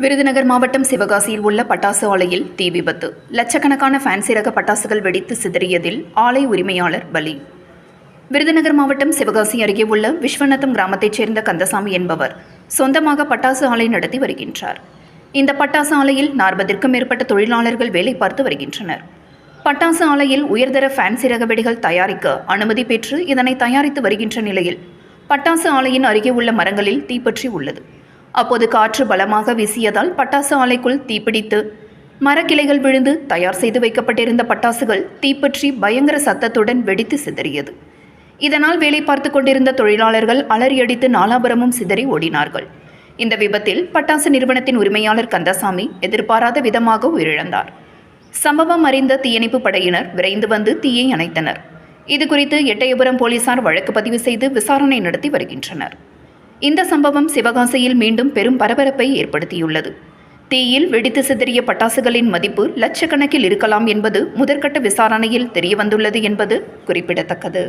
விருதுநகர் மாவட்டம் சிவகாசியில் உள்ள பட்டாசு ஆலையில் தீ விபத்து. லட்சக்கணக்கான ஃபேன்சி ரக பட்டாசுகள் வெடித்து சிதறியதில் ஆலை உரிமையாளர் பலி. விருதுநகர் மாவட்டம் சிவகாசி அருகே உள்ள விஸ்வநாதம் கிராமத்தைச் சேர்ந்த கந்தசாமி என்பவர் சொந்தமாக பட்டாசு ஆலை நடத்தி வருகின்றார். இந்த பட்டாசு ஆலையில் 40க்கும் மேற்பட்ட தொழிலாளர்கள் வேலை பார்த்து வருகின்றனர். பட்டாசு ஆலையில் உயர்தர ஃபேன்சி ரக வெடிகள் தயாரிக்க அனுமதி பெற்று இதனை தயாரித்து வருகின்ற நிலையில் பட்டாசு ஆலையின் அருகே உள்ள மரங்களில் தீப்பற்றி உள்ளது. அப்போது காற்று பலமாக வீசியதால் பட்டாசு ஆலைக்குள் தீப்பிடித்து மரக்கிளைகள் விழுந்து தயார் செய்து வைக்கப்பட்டிருந்த பட்டாசுகள் தீப்பற்றி பயங்கர சத்தத்துடன் வெடித்து சிதறியது. இதனால் வேலை பார்த்து கொண்டிருந்த தொழிலாளர்கள் அலறியடித்து நாலாபுரமும் சிதறி ஓடினார்கள். இந்த விபத்தில் பட்டாசு நிறுவனத்தின் உரிமையாளர் கந்தசாமி எதிர்பாராத விதமாக உயிரிழந்தார். சம்பவம் அறிந்த தீயணைப்பு படையினர் விரைந்து வந்து தீயை அணைத்தனர். இதுகுறித்து எட்டயபுரம் போலீசார் வழக்கு பதிவு செய்து விசாரணை நடத்தி வருகின்றனர். இந்த சம்பவம் சிவகாசியில் மீண்டும் பெரும் பரபரப்பை ஏற்படுத்தியுள்ளது. தீயில் வெடித்து சிதறிய பட்டாசுகளின் மதிப்பு லட்சக்கணக்கில் இருக்கலாம் என்பது முதற்கட்ட விசாரணையில் தெரியவந்துள்ளது என்பது குறிப்பிடத்தக்கது.